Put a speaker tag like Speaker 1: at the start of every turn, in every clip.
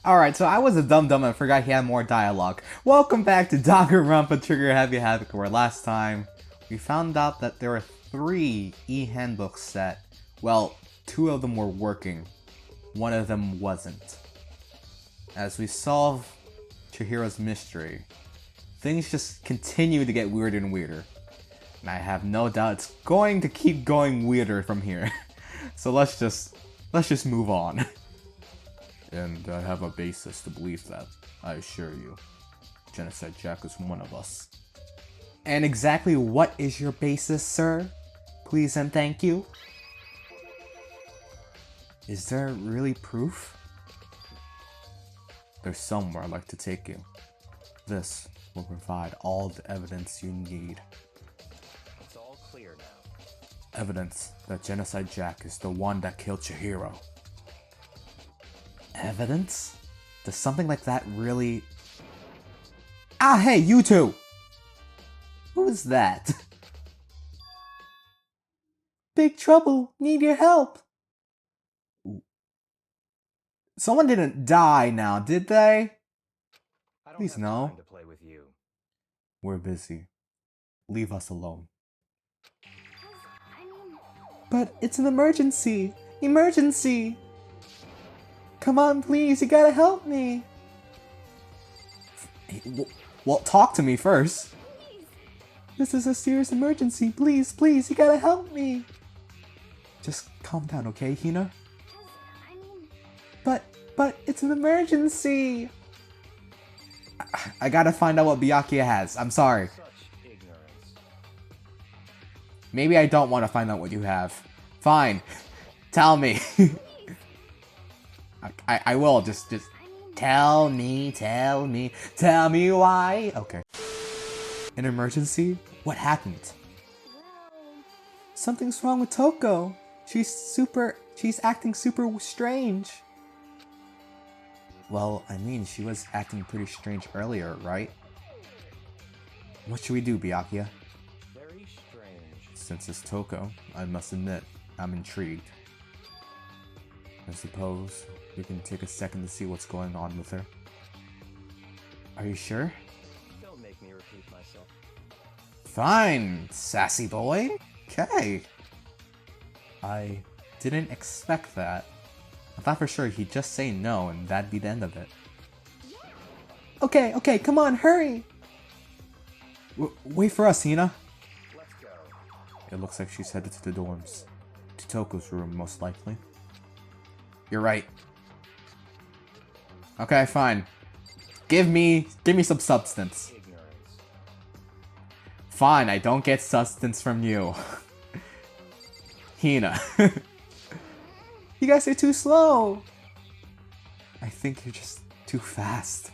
Speaker 1: Alright, so I was a dum-dum and forgot he had more dialogue. Welcome back to Danganronpa Trigger Happy Havoc, where last time we found out that there were 3 e-handbooks set. Well, 2 of them were working. 1 of them wasn't. As we solve Chihiro's mystery, things just continue to get weirder and weirder. And I have no doubt it's going to keep going weirder from here. So let's just move on. And I have a basis to believe that, I assure you. Genocide Jack is one of us. And exactly what is your basis, sir? Please and thank you. Is there really proof? There's somewhere I'd like to take you. This will provide all the evidence you need.
Speaker 2: It's all clear now.
Speaker 1: Evidence that Genocide Jack is the one that killed Chihiro. Evidence? Does something like that really... Ah, hey, you two! Who is that? Big trouble, need your help. Someone didn't die now, did they? Please no.
Speaker 2: Time to play with you.
Speaker 1: We're busy. Leave us alone. But it's an emergency! Emergency! Come on, please, you gotta help me! Well, talk to me first. This is a serious emergency. Please, please, you gotta help me. Just calm down, okay, Hina? But it's an emergency. I gotta find out what Byakuya has. I'm sorry.
Speaker 2: Such ignorance.
Speaker 1: Maybe I don't want to find out what you have. Fine. Tell me. I will. Just tell me why. Okay. An emergency? What happened? Something's wrong with Toko. She's acting super strange. Well, I mean, she was acting pretty strange earlier, right? What should we do, Byakuya?
Speaker 2: Very strange.
Speaker 1: Since it's Toko, I must admit, I'm intrigued. I suppose we can take a second to see what's going on with her. Are you sure?
Speaker 2: Don't make me repeat myself.
Speaker 1: Fine, sassy boy. Okay. I didn't expect that. I thought for sure he'd just say no and that'd be the end of it. Okay, come on, hurry! Wait for us, Hina.
Speaker 2: Let's go.
Speaker 1: It looks like she's headed to the dorms. To Toko's room, most likely. You're right. Okay, fine. Give me some substance.
Speaker 2: Ignorance.
Speaker 1: Fine, I don't get substance from you. Hina. You guys are too slow. I think you're just too fast.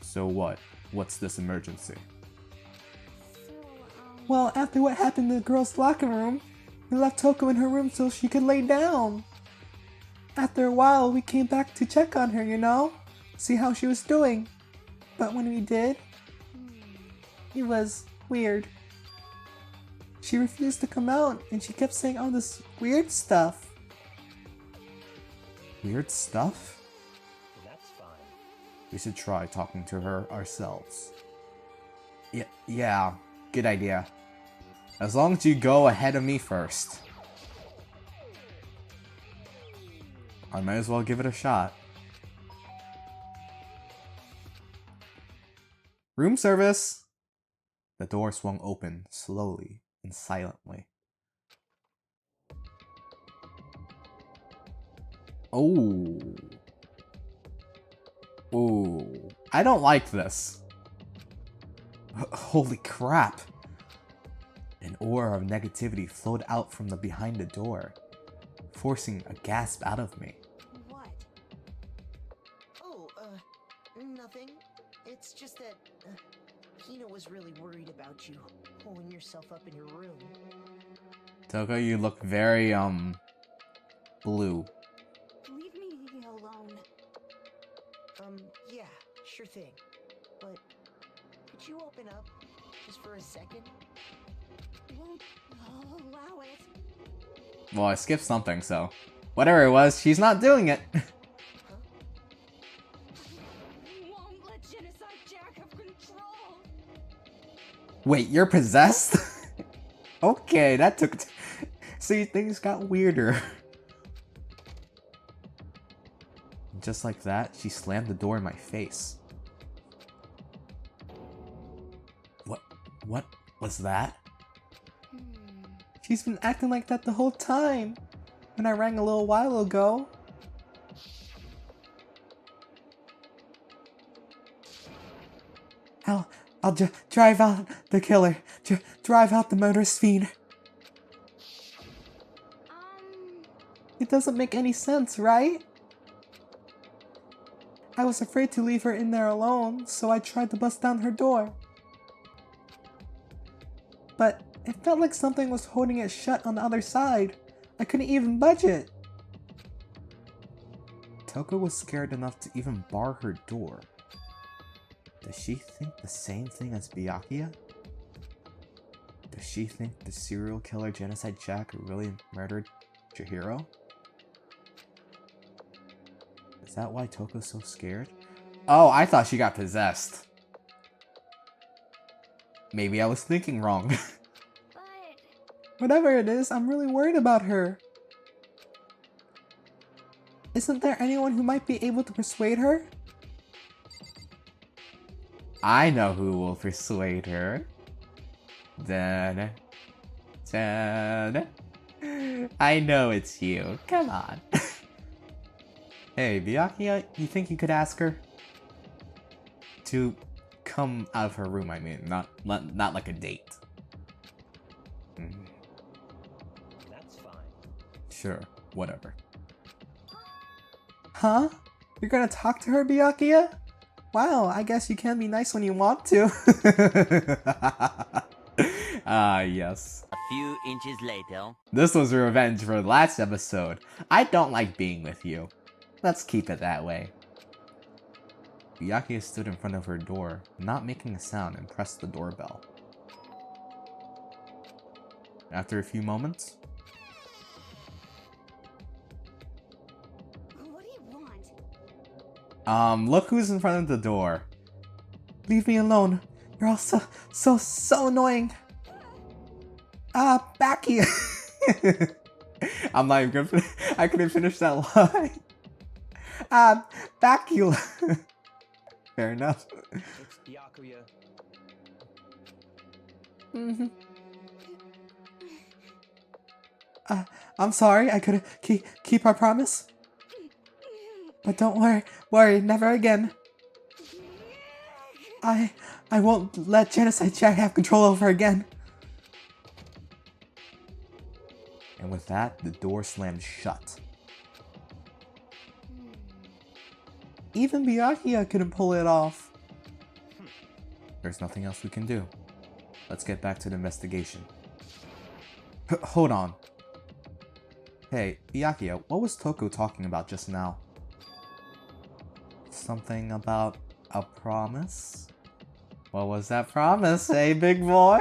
Speaker 1: So what? What's this emergency? Well, after what happened in the girls' locker room, we left Toko in her room so she could lay down. After a while, we came back to check on her, you know? See how she was doing. But when we did, it was weird. She refused to come out and she kept saying all this weird stuff. Weird stuff?
Speaker 2: That's fine.
Speaker 1: We should try talking to her ourselves. Yeah, good idea. As long as you go ahead of me first. I might as well give it a shot. Room service! The door swung open, slowly and silently. Oh. Ooh. I don't like this. Holy crap. An aura of negativity flowed out from behind the door, forcing a gasp out of me.
Speaker 3: What? Oh, nothing. It's just that, Hina was really worried about you, holding yourself up in your room.
Speaker 1: Toko, you look very, blue.
Speaker 3: Leave me alone. Yeah, sure thing. But, could you open up, just for a second? Won't allow it.
Speaker 1: Well, I skipped something, so... Whatever it was, she's not doing it.
Speaker 4: genocide Jack have control.
Speaker 1: Wait, you're possessed? Okay, that took... See, things got weirder. Just like that, she slammed the door in my face. What was that? She's been acting like that the whole time. When I rang a little while ago. I'll drive out the killer. Drive out the murderous fiend. It doesn't make any sense, right? I was afraid to leave her in there alone, so I tried to bust down her door. But it felt like something was holding it shut on the other side. I couldn't even budge it. Toko was scared enough to even bar her door. Does she think the same thing as Byakuya? Does she think the serial killer genocide Jack really murdered Chihiro? Is that why Toko's so scared? Oh, I thought she got possessed. Maybe I was thinking wrong. Whatever it is, I'm really worried about her. Isn't there anyone who might be able to persuade her? I know who will persuade her. Dun, dun. I know it's you. Come on. Hey, Byakuya, you think you could ask her to come out of her room? I mean, not like a date.
Speaker 2: That's fine.
Speaker 1: Sure, whatever. Huh? You're gonna talk to her, Byakuya? Wow, I guess you can be nice when you want to. Yes.
Speaker 5: A few inches later.
Speaker 1: This was revenge for the last episode. I don't like being with you. Let's keep it that way. Byakuya stood in front of her door, not making a sound, and pressed the doorbell. After a few moments,
Speaker 4: What do you want?
Speaker 1: look who's in front of the door. Leave me alone. You're all so annoying. Byakuya. I'm not even gonna I couldn't finish that line. Byakuya. Fair enough.
Speaker 2: It's Byakuya.
Speaker 1: I'm sorry, I couldn't keep our promise. But don't worry, never again. I won't let Genocide Jack have control over her again. And with that, the door slammed shut. Even Byakuya couldn't pull it off. There's nothing else we can do. Let's get back to the investigation. Hold on. Hey, Byakuya, what was Toko talking about just now? Something about a promise? What was that promise, hey big boy?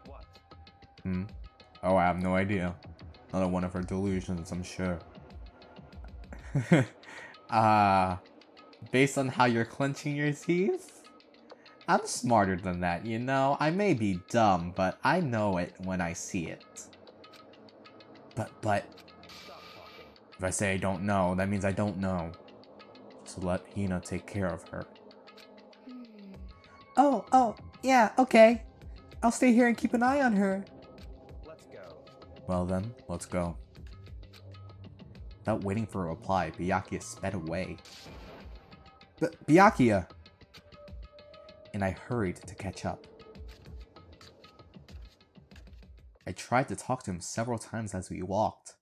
Speaker 2: What?
Speaker 1: Oh, I have no idea. Another one of her delusions, I'm sure. Based on how you're clenching your teeth? I'm smarter than that, you know? I may be dumb, but I know it when I see it. But,
Speaker 2: Stop talking.
Speaker 1: if I say I don't know, that means I don't know. So let Hina take care of her. Oh, yeah, okay. I'll stay here and keep an eye on her.
Speaker 2: Let's go.
Speaker 1: Well then, let's go. Without waiting for a reply, Byakuya sped away. Byakuya! And I hurried to catch up. I tried to talk to him several times as we walked,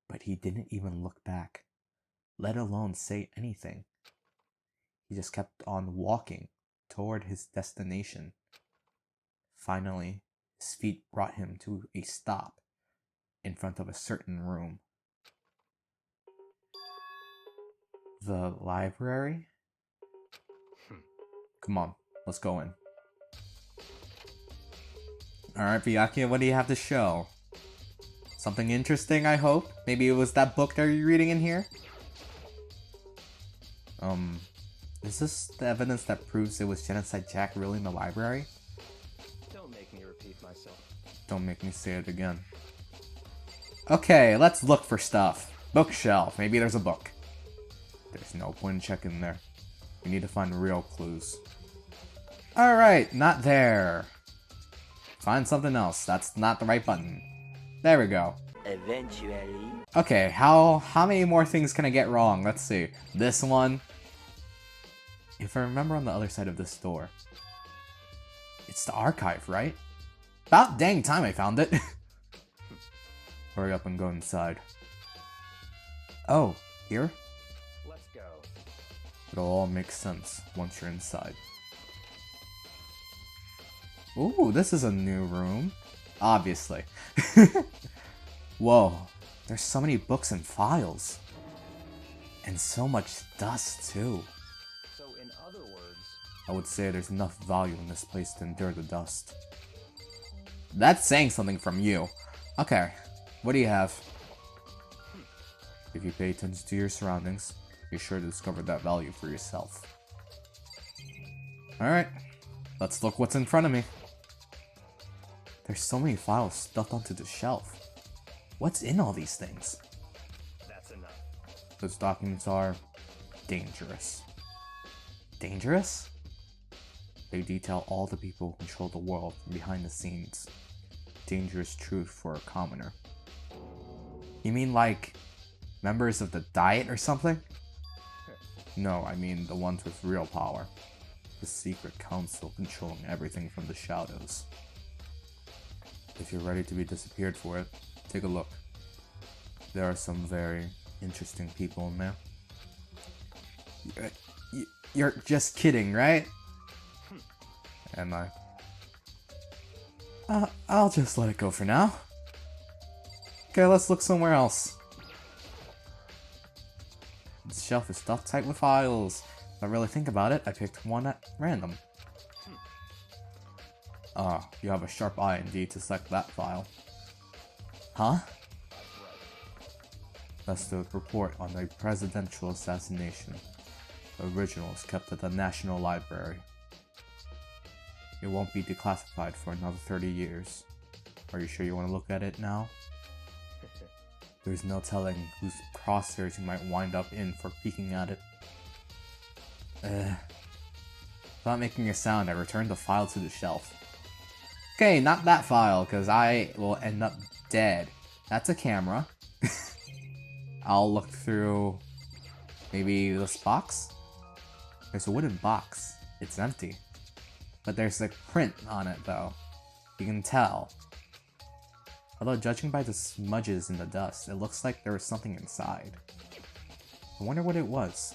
Speaker 1: but he didn't even look back, let alone say anything. He just kept on walking toward his destination. Finally, his feet brought him to a stop in front of a certain room. The library? Come on, let's go in. Alright, Byakuya, what do you have to show? Something interesting, I hope? Maybe it was that book that you're reading in here? Is this the evidence that proves it was Genocide Jack really in the library?
Speaker 2: Don't make me repeat myself.
Speaker 1: Don't make me say it again. Okay, let's look for stuff. Bookshelf. Maybe there's a book. There's no point in checking there. We need to find real clues. Alright, not there. Find something else. That's not the right button. There we go.
Speaker 5: Eventually.
Speaker 1: Okay, how many more things can I get wrong? Let's see. This one. If I remember on the other side of this door. It's the archive, right? About dang time I found it. Hurry up and go inside. Oh, here?
Speaker 2: Let's go.
Speaker 1: It'll all make sense once you're inside. Ooh, this is a new room. Obviously. Whoa, there's so many books and files. And so much dust, too.
Speaker 2: So in other words,
Speaker 1: I would say there's enough value in this place to endure the dust. That's saying something from you. Okay, what do you have? If you pay attention to your surroundings, you're sure to discover that value for yourself. Alright, let's look what's in front of me. There's so many files stuffed onto the shelf. What's in all these things?
Speaker 2: that's enough.
Speaker 1: Those documents are dangerous. Dangerous? They detail all the people who control the world from behind the scenes. Dangerous truth for a commoner. You mean like members of the Diet or something? No, I mean the ones with real power. The secret council controlling everything from the shadows. If you're ready to be disappeared for it, take a look. There are some very interesting people in there. You're just kidding, right? Am I? I'll just let it go for now. Okay, let's look somewhere else. This shelf is stuffed tight with files. If I really think about it, I picked one at random. Ah, you have a sharp eye indeed to select that file. Huh? That's the report on the presidential assassination. The original is kept at the National Library. It won't be declassified for another 30 years. Are you sure you want to look at it now? There's no telling whose crosshairs you might wind up in for peeking at it. Without making a sound, I returned the file to the shelf. Okay, not that file, because I will end up dead. That's a camera. I'll look through maybe this box? There's a wooden box. It's empty. But there's a print on it, though. You can tell. Although judging by the smudges in the dust, it looks like there was something inside. I wonder what it was.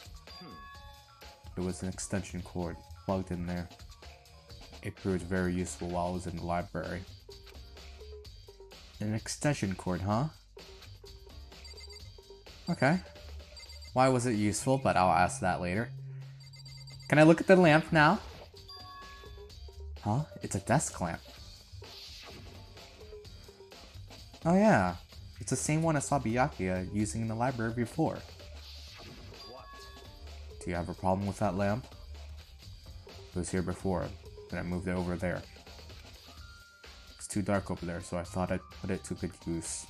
Speaker 1: It was an extension cord plugged in there. It proved very useful while I was in the library. An extension cord, huh? Okay. Why was it useful? But I'll ask that later. Can I look at the lamp now? Huh? It's a desk lamp. Oh yeah. It's the same one I saw Byakuya using in the library before.
Speaker 2: What?
Speaker 1: Do you have a problem with that lamp? It was here before, then I moved it over there. It's too dark over there, so I thought I'd put it to good use.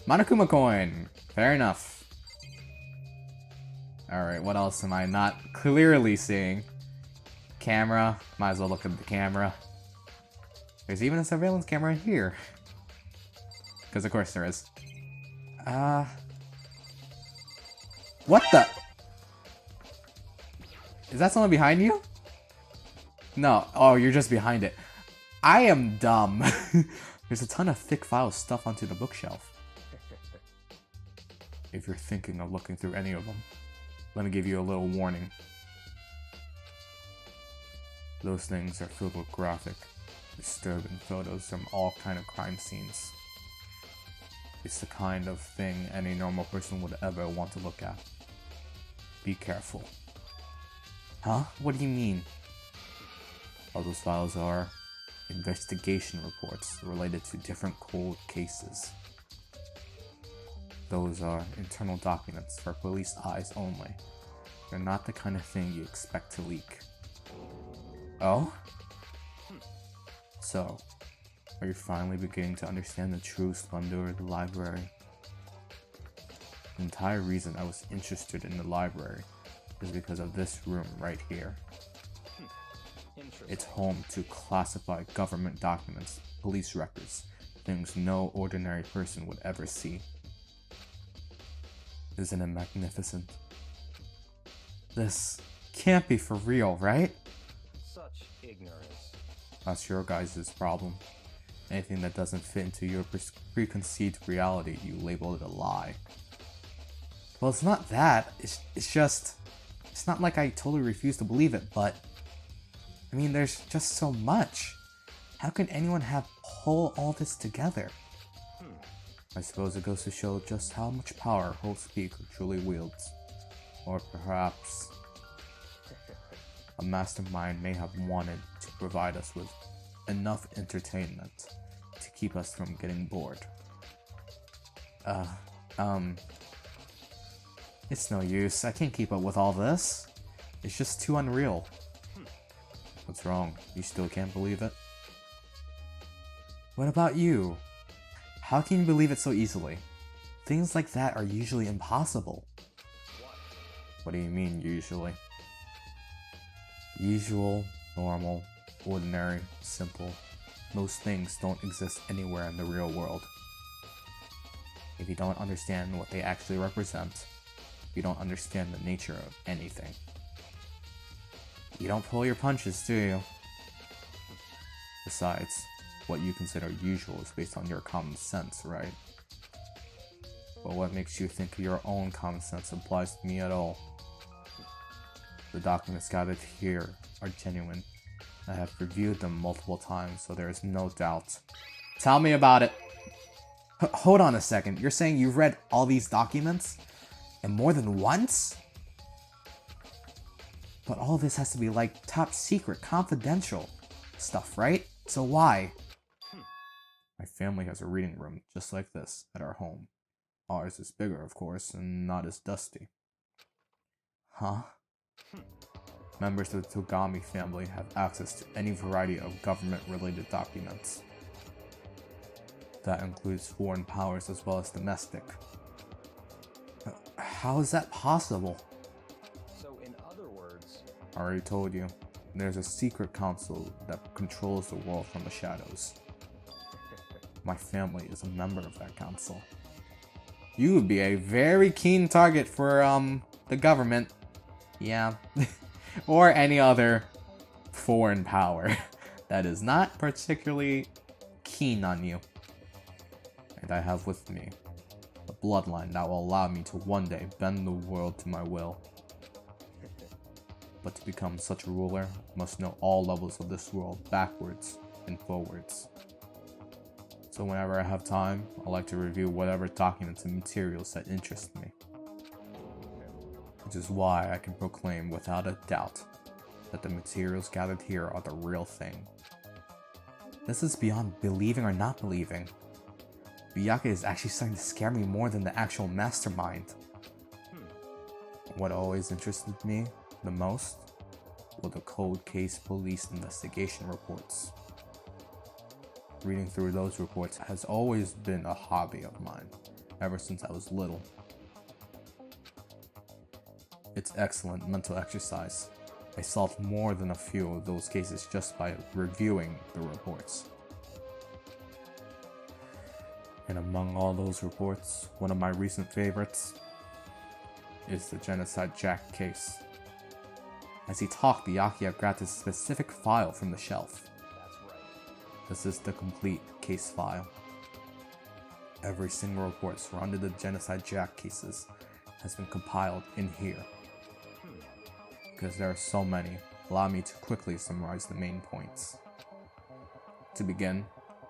Speaker 1: Monokuma coin! Fair enough. Alright, what else am I not clearly seeing? Camera. Might as well look at the camera. There's even a surveillance camera here. Because of course there is. What the? Is that someone behind you? No. Oh, you're just behind it. I am dumb. There's a ton of thick files stuffed onto the bookshelf. If you're thinking of looking through any of them, let me give you a little warning. Those things are filled with graphic, disturbing photos from all kind of crime scenes. It's the kind of thing any normal person would ever want to look at. Be careful. Huh? What do you mean? All those files are investigation reports related to different cold cases. Those are internal documents for police eyes only. They're not the kind of thing you expect to leak. Oh? So, are you finally beginning to understand the true splendor of the library? The entire reason I was interested in the library is because of this room right here.
Speaker 2: Interesting.
Speaker 1: It's home to classified government documents, police records, things no ordinary person would ever see. Isn't it magnificent? This can't be for real, right?
Speaker 2: Such ignorance.
Speaker 1: That's your guys' problem. Anything that doesn't fit into your preconceived reality, you label it a lie. Well, it's not that. It's just... It's not like I totally refuse to believe it, but... I mean, there's just so much. How can anyone have pull all this together? I suppose it goes to show just how much power Whole Speaker truly wields. Or perhaps... a mastermind may have wanted to provide us with enough entertainment to keep us from getting bored. It's no use. I can't keep up with all this. It's just too unreal. What's wrong? You still can't believe it? What about you? How can you believe it so easily? Things like that are usually impossible. What do you mean, usually? Usual, normal, ordinary, simple. Most things don't exist anywhere in the real world. If you don't understand what they actually represent, you don't understand the nature of anything. You don't pull your punches, do you? Besides, what you consider usual is based on your common sense, right? But what makes you think your own common sense applies to me at all? The documents gathered here are genuine. I have reviewed them multiple times, so there is no doubt. Tell me about it! Hold on a second, you're saying you've read all these documents? And more than once? But all this has to be like top secret, confidential stuff, right? So why? My family has a reading room just like this at our home. Ours is bigger, of course, and not as dusty. Huh? Members of the Togami family have access to any variety of government-related documents. That includes foreign powers as well as domestic. How is that possible?
Speaker 2: So in other words...
Speaker 1: I already told you. There's a secret council that controls the world from the shadows. My family is a member of that council. You would be a very keen target for, the government. Yeah. Or any other foreign power that is not particularly keen on you. And I have with me a bloodline that will allow me to one day bend the world to my will. But to become such a ruler, I must know all levels of this world backwards and forwards. So whenever I have time, I like to review whatever documents and materials that interest me. Which is why I can proclaim without a doubt that the materials gathered here are the real thing. This is beyond believing or not believing. Byakuya is actually starting to scare me more than the actual mastermind. What always interested me the most were the cold case police investigation reports. Reading through those reports has always been a hobby of mine, ever since I was little. It's excellent mental exercise. I solved more than a few of those cases just by reviewing the reports. And among all those reports, one of my recent favorites is the Genocide Jack case. As he talked, Byakuya grabbed a specific file from the shelf.
Speaker 2: That's right.
Speaker 1: This is the complete case file. Every single report surrounding the Genocide Jack cases has been compiled in here. Because there are so many, allow me to quickly summarize the main points. To begin,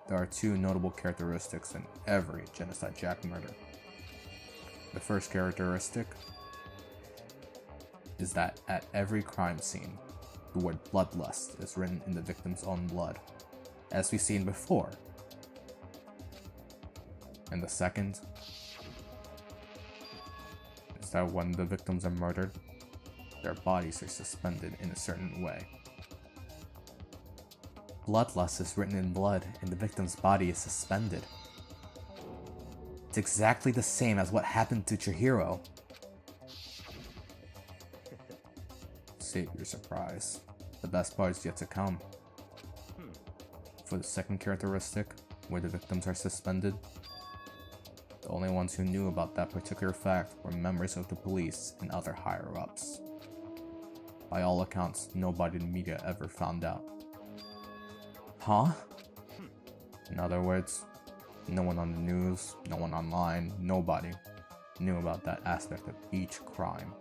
Speaker 1: there are two notable characteristics in every Genocide Jack murder. The first characteristic is that at every crime scene, the word bloodlust is written in the victim's own blood, as we've seen before. And the second is that when the victims are murdered, their bodies are suspended in a certain way. Bloodlust is written in blood, and the victim's body is suspended. It's exactly the same as what happened to Chihiro. Save your surprise. The best part is yet to come. For the second characteristic, where the victims are suspended, the only ones who knew about that particular fact were members of the police and other higher-ups. By all accounts, nobody in the media ever found out. Huh? In other words, no one on the news, no one online, nobody knew about that aspect of each crime.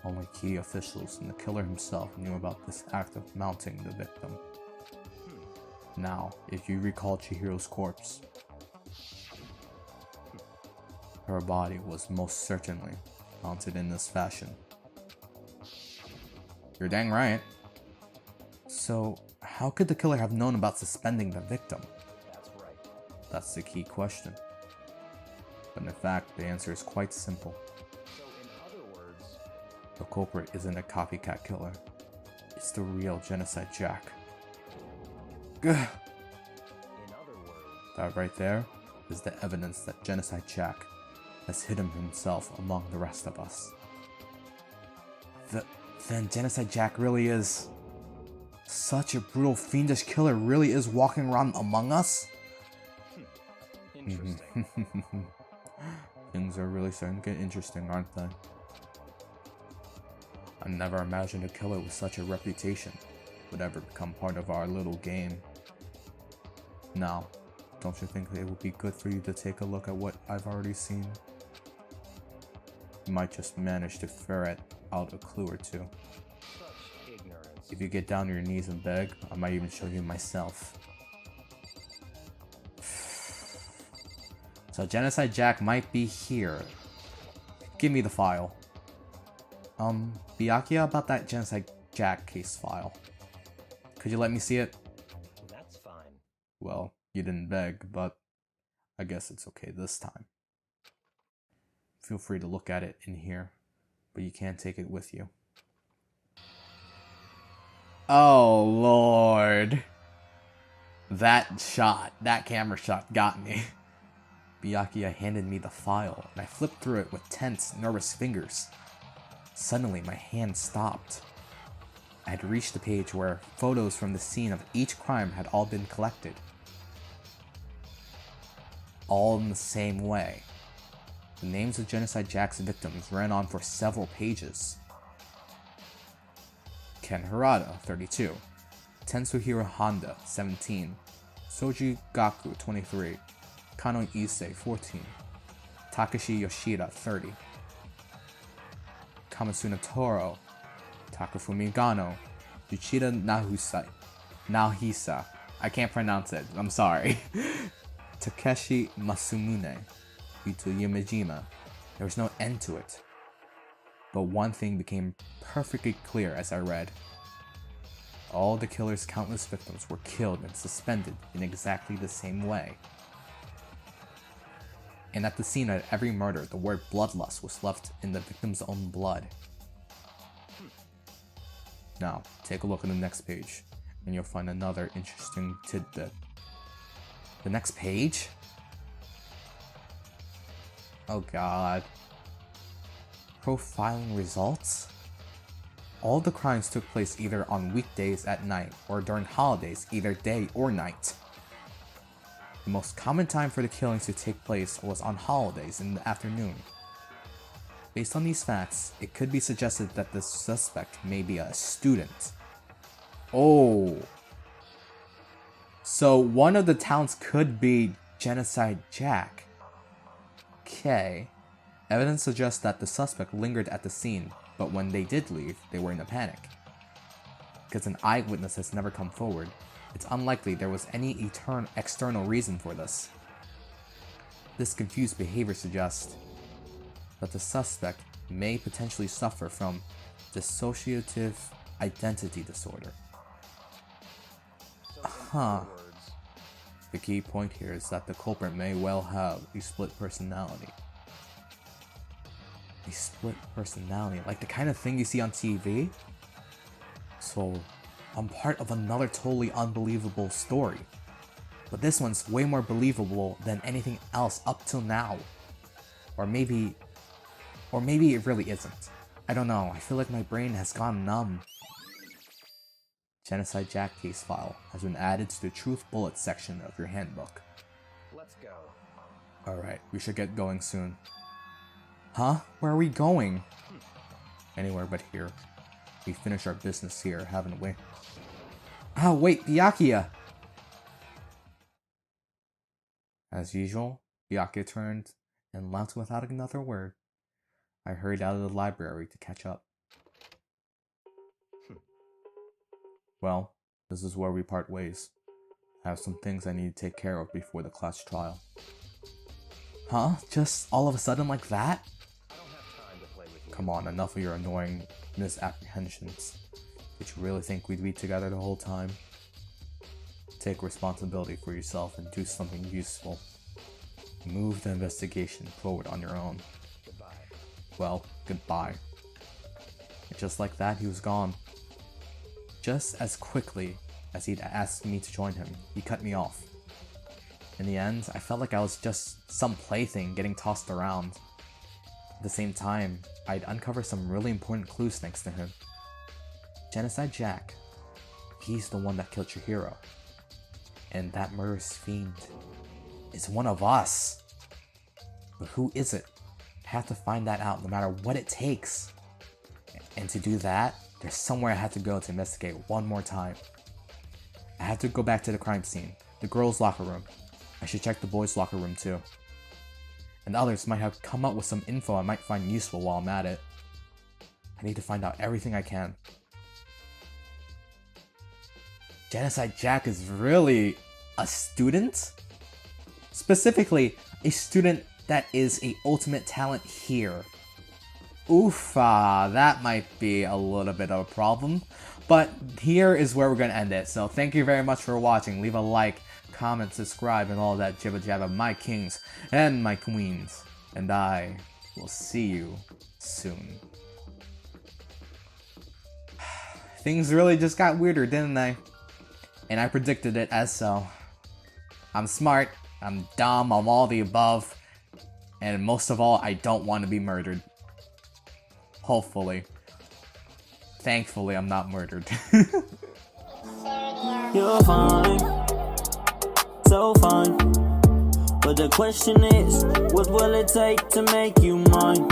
Speaker 1: Only key officials and the killer himself knew about this act of mounting the victim. Now, if you recall Chihiro's corpse, her body was most certainly mounted in this fashion. You're dang right. So, how could the killer have known about suspending the victim?
Speaker 2: That's right.
Speaker 1: That's the key question. But in fact, the answer is quite simple.
Speaker 2: So in other words,
Speaker 1: The culprit isn't a copycat killer. It's the real Genocide Jack. Gah!
Speaker 2: in other words,
Speaker 1: That right there is the evidence that Genocide Jack has hidden himself among the rest of us. Then Genocide Jack really is... such a brutal, fiendish killer really is walking around among us?
Speaker 2: interesting.
Speaker 1: Things are really starting to get interesting, aren't they? I never imagined a killer with such a reputation would ever become part of our little game. Now, don't you think it would be good for you to take a look at what I've already seen? You might just manage to ferret out a clue or two.
Speaker 2: Such ignorance.
Speaker 1: If you get down on your knees and beg, I might even show you myself. So Genocide Jack might be here. Give me the file. Byakuya, about that Genocide Jack case file. Could you let me see it?
Speaker 2: That's fine.
Speaker 1: Well, you didn't beg, but I guess it's okay this time. Feel free to look at it in here, but you can't take it with you. Oh, Lord. That camera shot got me. Byakuya handed me the file, and I flipped through it with tense, nervous fingers. Suddenly, my hand stopped. I had reached the page where photos from the scene of each crime had all been collected. All in the same way. The names of Genocide Jack's victims ran on for several pages. Ken Harada, 32. Tetsuhiro Honda, 17. Soji Gaku, 23. Kano Issei, 14. Takashi Yoshida, 30. Kamasuna Toro, Takafumi Gano, Yuchida Nahisa, I can't pronounce it, I'm sorry. Takeshi Masumune, Yuto Yamajima. There was no end to it. But one thing became perfectly clear as I read. All the killer's countless victims were killed and suspended in exactly the same way. And at the scene of every murder, the word bloodlust was left in the victim's own blood. Now, take a look at the next page, and you'll find another interesting tidbit. The next page? Oh god. Profiling results? All the crimes took place either on weekdays at night, or during holidays, either day or night. The most common time for the killings to take place was on holidays in the afternoon. Based on these facts, it could be suggested that the suspect may be a student. Oh. So one of the towns could be Genocide Jack. Okay. Evidence suggests that the suspect lingered at the scene, but when they did leave, they were in a panic. Because an eyewitness has never come forward, it's unlikely there was any external reason for this. This confused behavior suggests that the suspect may potentially suffer from dissociative identity disorder.
Speaker 2: So in
Speaker 1: Huh.
Speaker 2: other words,
Speaker 1: The key point here is that the culprit may well have a split personality. A split personality, like the kind of thing you see on TV? So, I'm part of another totally unbelievable story. But this one's way more believable than anything else up till now. Or maybe it really isn't. I don't know, I feel like my brain has gone numb. Genocide Jack case file has been added to the Truth Bullets section of your handbook.
Speaker 2: Let's go.
Speaker 1: Alright, we should get going soon. Huh? Where are we going? Anywhere but here. We finished our business here, haven't we? Oh, wait, Byakuya! As usual, Byakuya turned and left without another word. I hurried out of the library to catch up. Well, this is where we part ways. I have some things I need to take care of before the class trial. Huh? Just all of a sudden like that?
Speaker 2: I don't have time to play with you.
Speaker 1: Come on, enough of your annoying misapprehensions. Did you really think we'd be together the whole time? Take responsibility for yourself and do something useful. Move the investigation forward on your own.
Speaker 2: Goodbye.
Speaker 1: Well, goodbye. And just like that, he was gone. Just as quickly as he'd asked me to join him, he cut me off. In the end, I felt like I was just some plaything getting tossed around. At the same time, I'd uncovered some really important clues thanks to him. Genocide Jack, he's the one that killed your hero. And that murderous fiend is one of us. But who is it? I have to find that out no matter what it takes. And to do that, there's somewhere I have to go to investigate one more time. I have to go back to the crime scene, the girls' locker room. I should check the boys' locker room too. And others might have come up with some info I might find useful while I'm at it. I need to find out everything I can. Genocide Jack is really a student? Specifically, a student that is a ultimate talent here. Oofa, that might be a little bit of a problem. But here is where we're going to end it. So thank you very much for watching. Leave a like, comment, subscribe, and all that jibba jabba, my kings and my queens. And I will see you soon. Things really just got weirder, didn't they? And I predicted it as so. I'm smart, I'm dumb, I'm all the above. And most of all, I don't want to be murdered. Hopefully. Thankfully, I'm not murdered.
Speaker 5: You're fine, so fine. But the question is, what will it take to make you mine?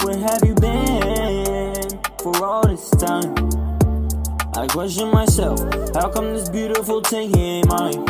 Speaker 5: Where have you been for all this time? I question myself, how come this beautiful thing ain't mine?